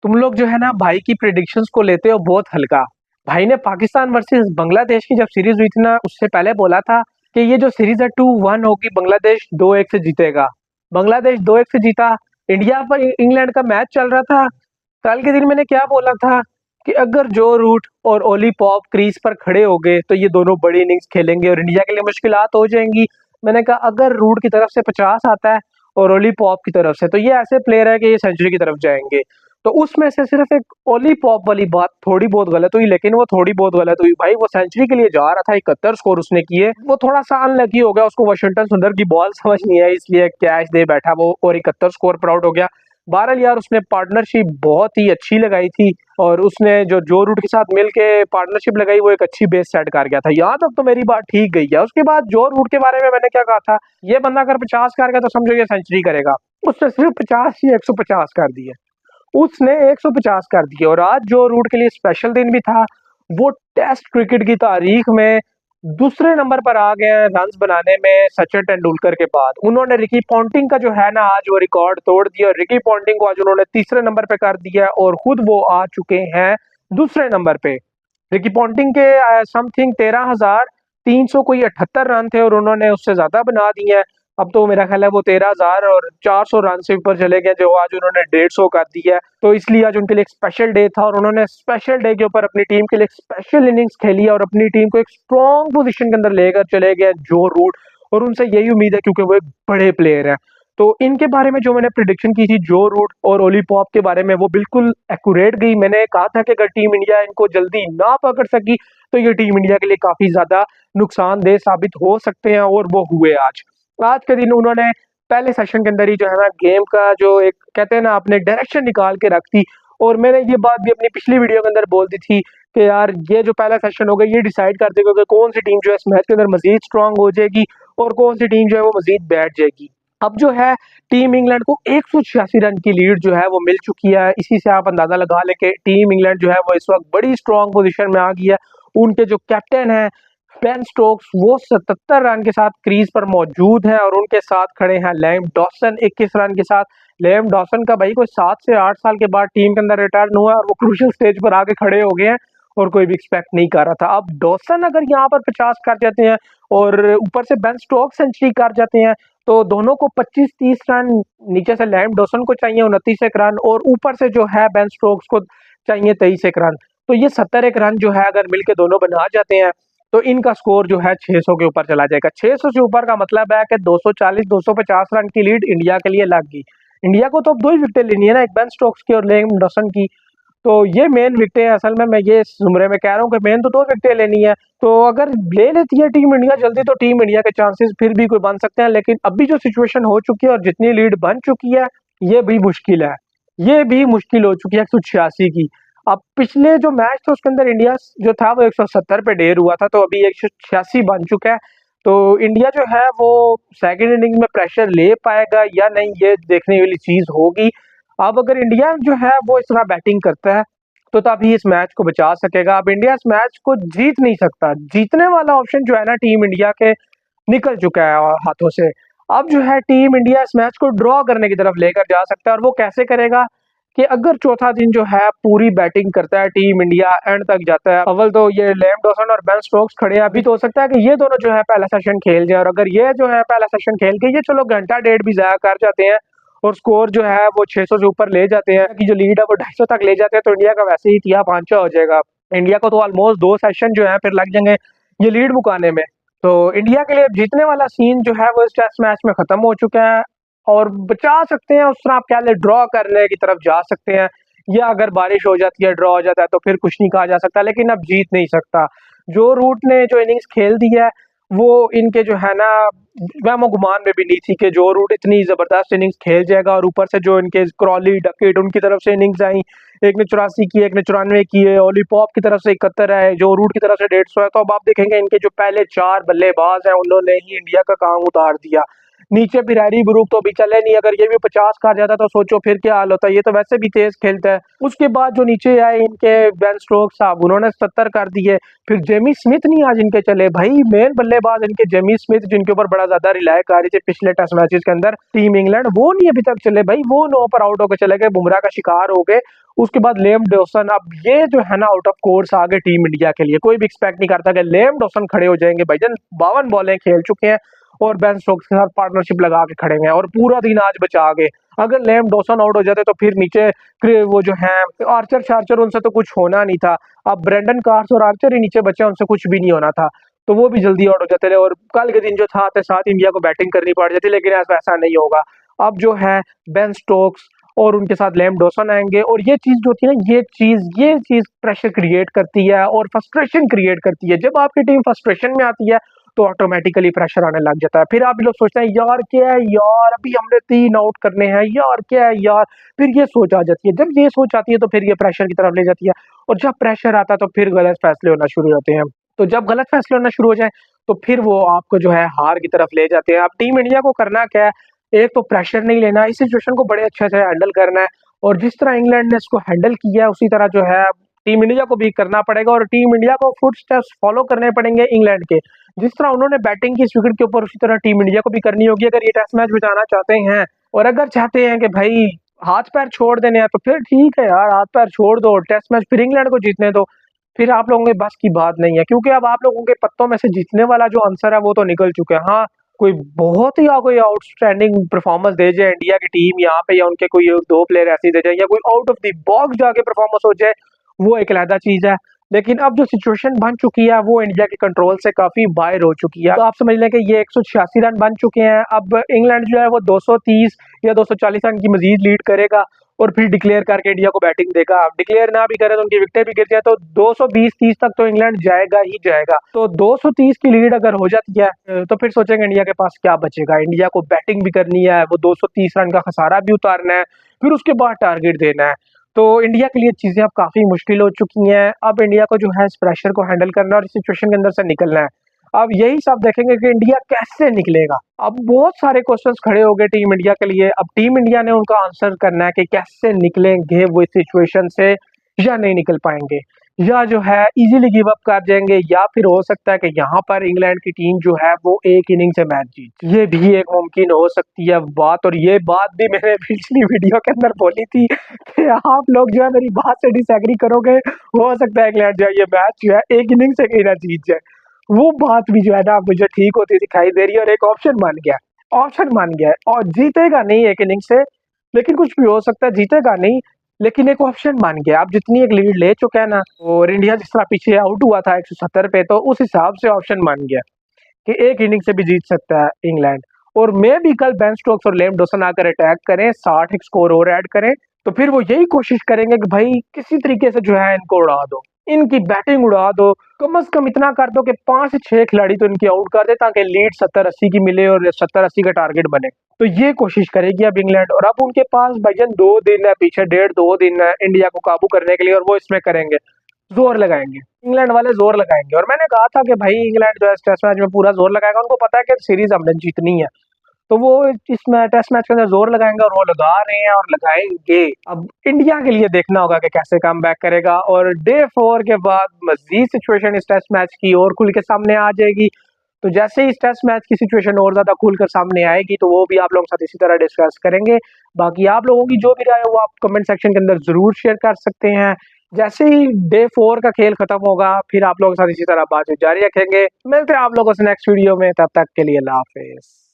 तुम लोग जो है ना भाई की प्रिडिक्शंस को लेते हो बहुत हल्का। भाई ने पाकिस्तान वर्सेस बांग्लादेश की जब सीरीज हुई थी ना उससे पहले बोला था कि ये जो सीरीज है 2-1 होगी, बांग्लादेश 2-1 से जीतेगा। बांग्लादेश 2-1 से जीता। इंडिया पर इंग्लैंड का मैच चल रहा था। कल के दिन मैंने क्या बोला था कि अगर जो रूट और ओली पॉप क्रीज पर खड़े हो गए तो ये दोनों बड़ी इनिंग्स खेलेंगे और इंडिया के लिए मुश्किलात हो जाएंगी। मैंने कहा अगर रूट की तरफ से 50 आता है और ओली पॉप की तरफ से, तो ये ऐसे प्लेयर है कि ये सेंचुरी की तरफ जाएंगे। तो उसमें से सिर्फ एक ओली पॉप वाली बात थोड़ी बहुत गलत हुई, लेकिन वो थोड़ी बहुत गलत हुई भाई। वो सेंचुरी के लिए जा रहा था, 71 स्कोर उसने किए। वो थोड़ा सा अनलकी हो गया, उसको वाशिंगटन सुंदर की बॉल समझ नहीं आई, इसलिए कैच दे बैठा वो और 71 स्कोर पर आउट हो गया। बहरहाल यार उसने पार्टनरशिप बहुत ही अच्छी लगाई थी और उसने जो रूट के साथ मिल के पार्टनरशिप लगाई वो एक अच्छी बेस सेट कर गया था। यहाँ तक तो मेरी बात ठीक गई है। उसके बाद जो रूट के बारे में मैंने क्या कहा था, ये बंदा अगर 50 कर गया तो समझो ये सेंचुरी करेगा। उसने सिर्फ 50 ही 150 कर दिए। उसने 150 कर दिए और आज जो रूट के लिए स्पेशल दिन भी था, वो टेस्ट क्रिकेट की तारीख में दूसरे नंबर पर आ गए हैं रन्स बनाने में सचिन तेंदुलकर के बाद। उन्होंने रिकी पॉन्टिंग का जो है ना आज वो रिकॉर्ड तोड़ दिया और रिकी पॉन्टिंग को आज उन्होंने तीसरे नंबर पे कर दिया और खुद वो आ चुके हैं दूसरे नंबर पे। रिकी पॉन्टिंग के समथिंग 13,300 कोई 78 रन थे और उन्होंने उससे ज्यादा बना दिए हैं। अब तो मेरा ख्याल है वो 13,400 रन से ऊपर चले गए, जो आज उन्होंने 150 कर दिया है। तो इसलिए आज उनके लिए एक स्पेशल डे था और उन्होंने स्पेशल डे के ऊपर अपनी टीम के लिए एक स्पेशल इनिंग्स खेली और अपनी टीम को एक स्ट्रॉन्ग पोजीशन के अंदर लेकर चले गए जो रूट। और उनसे यही उम्मीद है क्योंकि वो एक बड़े प्लेयर हैं। तो इनके बारे में जो मैंने प्रिडिक्शन की थी जो रूट और ओली पॉप के बारे में, वो बिल्कुल एक्यूरेट गई। मैंने कहा था कि अगर टीम इंडिया इनको जल्दी ना पकड़ सकी तो ये टीम इंडिया के लिए काफी ज्यादा नुकसानदेह साबित हो सकते हैं और वो हुए आज। आज के दिन उन्होंने पहले सेशन के अंदर ही जो है ना गेम का जो एक कहते हैं ना अपने डायरेक्शन निकाल के रख दी। और मैंने ये बात भी अपनी पिछली वीडियो के अंदर बोल दी थी कि यार ये जो पहला सेशन होगा ये डिसाइड कर देगा कि कौन सी टीम जो है इस मैच के अंदर मजीद स्ट्रांग हो जाएगी और कौन सी टीम जो है वो मजीद बैठ जाएगी। अब जो है टीम इंग्लैंड को 186 रन की लीड जो है वो मिल चुकी है। इसी से आप अंदाजा लगा ले कि टीम इंग्लैंड जो है वो इस वक्त बड़ी स्ट्रांग पोजीशन में आ गई है। उनके जो कैप्टन है बेन स्टोक्स, वो 77 रन के साथ क्रीज पर मौजूद है और उनके साथ खड़े हैं लैम डॉसन 21 रन के साथ। लैम डॉसन का भाई कोई 7 से 8 साल के बाद टीम के अंदर रिटायर हुआ है और वो क्रूशियल स्टेज पर आके खड़े हो गए हैं और कोई भी एक्सपेक्ट नहीं कर रहा था। अब डॉसन अगर यहाँ पर 50 कर जाते हैं और ऊपर से बेन स्टोक्स सेंचुरी कर जाते हैं तो दोनों को 25-30 रन, नीचे से लैम डॉसन को चाहिए 29 एक रन और ऊपर से जो है बेन स्टोक्स को चाहिए 23 एक रन। तो ये 70 एक रन जो है अगर मिलके दोनों बना जाते हैं तो इनका स्कोर जो है 600 के ऊपर चला जाएगा। 600 से ऊपर का मतलब है कि 240-250 रन की लीड इंडिया के लिए लग गई। इंडिया को तो अब दो ही विकेटें लेनी है ना, एक बेन स्टोक्स की और लैम डॉसन की। तो ये मेन विकेटें हैं। असल में मैं ये इस जुमरे में कह रहा हूँ कि मेन तो दो विकेटें लेनी है। तो अगर ले लेती है टीम इंडिया जल्दी तो टीम इंडिया के चांसेस फिर भी कोई बन सकते हैं, लेकिन अभी जो सिचुएशन हो चुकी है और जितनी लीड बन चुकी है ये भी मुश्किल है। ये भी मुश्किल हो चुकी है 186 की। अब पिछले जो मैच था उसके अंदर इंडिया जो था वो 170 पे ढेर हुआ था, तो अभी 186 बन चुका है। तो इंडिया जो है वो सेकेंड इनिंग में प्रेशर ले पाएगा या नहीं ये देखने वाली चीज होगी। अब अगर इंडिया जो है वो इस तरह बैटिंग करता है तो तभी इस मैच को बचा सकेगा। अब इंडिया इस मैच को जीत नहीं सकता, जीतने वाला ऑप्शन जो है ना टीम इंडिया के निकल चुका है हाथों से। अब जो है टीम इंडिया इस मैच को ड्रॉ करने की तरफ लेकर जा सकता है और वो कैसे करेगा कि अगर चौथा दिन जो है पूरी बैटिंग करता है टीम इंडिया, एंड तक जाता है। अव्वल तो ये लैम डॉसन और बेन स्टोक्स खड़े हैं, अभी तो हो सकता है कि ये दोनों जो है पहला सेशन खेल जाए और अगर ये जो है पहला सेशन खेल के ये चलो घंटा डेढ़ भी जाया कर जाते हैं और स्कोर जो है वो 600 से ऊपर ले जाते हैं कि जो लीड है वो 250 तक ले जाते हैं, तो इंडिया का वैसे ही तिया पांचा हो जाएगा। इंडिया को तो ऑलमोस्ट दो सेशन जो है फिर लग जाएंगे ये लीड मुकाने में। तो इंडिया के लिए जीतने वाला सीन जो है वो इस टेस्ट मैच में खत्म हो चुका है और बचा सकते हैं उस तरह आप क्या ड्रॉ करने की तरफ जा सकते हैं, या अगर बारिश हो जाती है ड्रॉ हो जाता है तो फिर कुछ नहीं कहा जा सकता, लेकिन अब जीत नहीं सकता। जो रूट ने जो इनिंग्स खेल दी है वो इनके जो है ना वहमो गुमान में भी नहीं थी कि जो रूट इतनी जबरदस्त इनिंग्स खेल जाएगा और ऊपर से जो इनके क्रॉली डकेट उनकी तरफ से इनिंग्स आई, एक ने 84 की, एक ने 94 की है, ओली पॉप की तरफ से 71 है, जो रूट की तरफ से 150 है। तो अब आप देखेंगे इनके जो पहले चार बल्लेबाज हैं उन्होंने ही इंडिया का काम उतार दिया। नीचे पिरारी ब्रूक तो अभी चले नहीं, अगर ये भी 50 खा जाता तो सोचो फिर क्या हाल होता। ये तो वैसे भी तेज खेलता है। उसके बाद जो नीचे आए इनके बेन स्टोक्स साहब, उन्होंने 70 कर दिए। फिर जेमी स्मिथ नहीं आज इनके चले भाई, मेन बल्लेबाज इनके जेमी स्मिथ, जिनके ऊपर बड़ा ज्यादा रिलाय कर रही थी पिछले टेस्ट मैचेस के अंदर टीम इंग्लैंड, वो नहीं अभी तक चले भाई, वो 9 पर आउट होकर चले गए, बुमराह का शिकार हो गए। उसके बाद लेम डॉसन, अब ये जो है ना आउट ऑफ कोर्स आ गए टीम इंडिया के लिए। कोई भी एक्सपेक्ट नहीं करता कि लेम डॉसन खड़े हो जाएंगे भाईजान, 52 बॉलें खेल चुके हैं और बेन स्टोक्स के साथ पार्टनरशिप लगा के खड़े हैं और पूरा दिन आज बचा गए। अगर लेम डॉसन आउट हो जाते तो फिर नीचे वो जो है आर्चर शार्चर, उनसे तो कुछ होना नहीं था। अब ब्रेंडन कार्स और आर्चर ही नीचे बचे, उनसे कुछ भी नहीं होना था, तो वो भी जल्दी आउट हो जाते रहे और कल के दिन जो था साथ इंडिया को बैटिंग करनी पड़ जाती, लेकिन ऐसा नहीं होगा। अब जो है बेन स्टोक्स और उनके साथ लेम डॉसन आएंगे और ये चीज जो थी ना, ये चीज प्रेशर क्रिएट करती है और फ्रस्ट्रेशन क्रिएट करती है। जब आपकी टीम फ्रस्ट्रेशन में आती है तो ऑटोमेटिकली प्रेशर आने लग जाता है। फिर आप लोग सोचते हैं यार क्या है यार, अभी हमने 3 आउट करने हैं यार, क्या है यार। फिर ये सोच आ जाती है, जब ये सोच आती है तो फिर ये प्रेशर की तरफ ले जाती है और जब प्रेशर आता है तो फिर गलत फैसले होना शुरू होते हैं। तो जब गलत फैसले होना शुरू हो जाए तो फिर वो आपको जो है हार की तरफ ले जाते हैं। अब टीम इंडिया को करना क्या है, एक तो प्रेशर नहीं लेना, इस सिचुएशन को बड़े अच्छे से हैंडल करना है और जिस तरह इंग्लैंड ने इसको हैंडल किया है उसी तरह जो है टीम इंडिया को भी करना पड़ेगा और टीम इंडिया को फुट स्टेप्स फॉलो करने पड़ेंगे इंग्लैंड के। जिस तरह उन्होंने बैटिंग की इस विकेट के ऊपर, उसी तरह टीम इंडिया को भी करनी होगी अगर ये टेस्ट मैच बिताना चाहते हैं। और अगर चाहते हैं कि भाई हाथ पैर छोड़ देने हैं तो फिर ठीक है यार, हाथ पैर छोड़ दो, टेस्ट मैच फिर इंग्लैंड को जीतने दो। फिर आप लोगों के बस की बात नहीं है, क्योंकि अब आप लोगों के पत्तों में से जीतने वाला जो आंसर है वो तो निकल चुके हैं। हाँ, कोई बहुत ही कोई आउटस्टैंडिंग परफॉर्मेंस दे जाए इंडिया की टीम यहाँ पे, या उनके कोई 2 प्लेयर ऐसे दे जाए, या कोई आउट ऑफ द बॉक्स जाके परफॉर्मेंस हो जाए, वो एक अलग चीज है। लेकिन अब जो सिचुएशन बन चुकी है वो इंडिया के कंट्रोल से काफी बाहर हो चुकी है। तो आप समझ लें कि ये 186 रन बन चुके हैं। अब इंग्लैंड जो है वो 230 या 240 रन की मजीद लीड करेगा और फिर डिक्लेयर करके इंडिया को बैटिंग देगा। अब डिक्लेयर ना भी करे तो उनकी विकेटें भी गिर जाए तो 220-30 तक तो इंग्लैंड जाएगा ही जाएगा। तो 230 की लीड अगर हो जाती है तो फिर सोचेंगे इंडिया के पास क्या बचेगा। इंडिया को बैटिंग भी करनी है, वो 230 रन का खसारा भी उतारना है, फिर उसके बाद टारगेट देना है। तो इंडिया के लिए चीजें अब काफी मुश्किल हो चुकी हैं। अब इंडिया को जो है इस प्रेशर को हैंडल करना और इस सिचुएशन के अंदर से निकलना है। अब यही सब देखेंगे कि इंडिया कैसे निकलेगा। अब बहुत सारे क्वेश्चंस खड़े हो गए टीम इंडिया के लिए। अब टीम इंडिया ने उनका आंसर करना है कि कैसे निकलेंगे वो इस सिचुएशन से, या नहीं निकल पाएंगे, या जो है इजीली गिव अप कर जाएंगे, या फिर हो सकता है कि यहाँ पर इंग्लैंड की टीम जो है वो एक इनिंग से मैच जीत। ये भी एक मुमकिन हो सकती है बात, और ये बात भी मैंने पिछली वीडियो के अंदर बोली थी कि आप लोग जो है मेरी बात से डिसएग्री करोगे। हो सकता है इंग्लैंड जो है ये मैच जो है एक इनिंग से कहीं ना जीत जाए। वो बात भी जो है ना मुझे ठीक होती दिखाई दे रही है और एक ऑप्शन मान गया, ऑप्शन मान गया है। और जीतेगा नहीं एक इनिंग से, लेकिन कुछ भी हो सकता है, जीतेगा नहीं लेकिन एक ऑप्शन मान गया। आप जितनी एक लीड ले चुके हैं ना, और इंडिया जिस तरह पीछे आउट हुआ था 170 पे, तो उस हिसाब से ऑप्शन मान गया कि एक इनिंग से भी जीत सकता है इंग्लैंड। और मे भी कल बेन स्टोक्स और लेम डॉसन आकर अटैक करें, 60 एक स्कोर और ऐड करें, तो फिर वो यही कोशिश करेंगे कि भाई किसी तरीके से जो है इनको उड़ा दो, इनकी बैटिंग उड़ा दो। कम से कम इतना कर दो कि 5 से 6 खिलाड़ी तो इनकी आउट कर दे, ताकि लीड 70-80 की मिले और 70-80 का टारगेट बने। तो ये कोशिश करेगी अब इंग्लैंड। और अब उनके पास भाईजान 2 दिन है पीछे, 1.5-2 दिन है इंडिया को काबू करने के लिए, और वो इसमें करेंगे, जोर लगाएंगे। इंग्लैंड वाले जोर लगाएंगे। और मैंने कहा था कि भाई इंग्लैंड जो है टेस्ट मैच में पूरा जोर लगाएगा, उनको पता है कि सीरीज हमने जीतनी है, तो वो इसमें टेस्ट मैच के अंदर जोर लगाएंगे और वो लगा रहे हैं और लगाएंगे। अब इंडिया के लिए देखना होगा कि कैसे कम बैक करेगा। और डे 4 के बाद मजीद सिचुएशन इस टेस्ट मैच की और खुल के सामने आ जाएगी। तो जैसे ही इस टेस्ट मैच की सिचुएशन और ज्यादा खुलकर सामने आएगी तो वो भी आप लोगों के साथ इसी तरह डिस्कस करेंगे। बाकी आप लोगों की जो भी राय है वो आप कमेंट सेक्शन के अंदर जरूर शेयर कर सकते हैं। जैसे ही डे 4 का खेल खत्म होगा फिर आप लोगों के साथ इसी तरह बातचीत जारी रखेंगे। मिलते हैं आप लोगों से नेक्स्ट वीडियो में, तब तक के लिए अल्लाह हाफिज।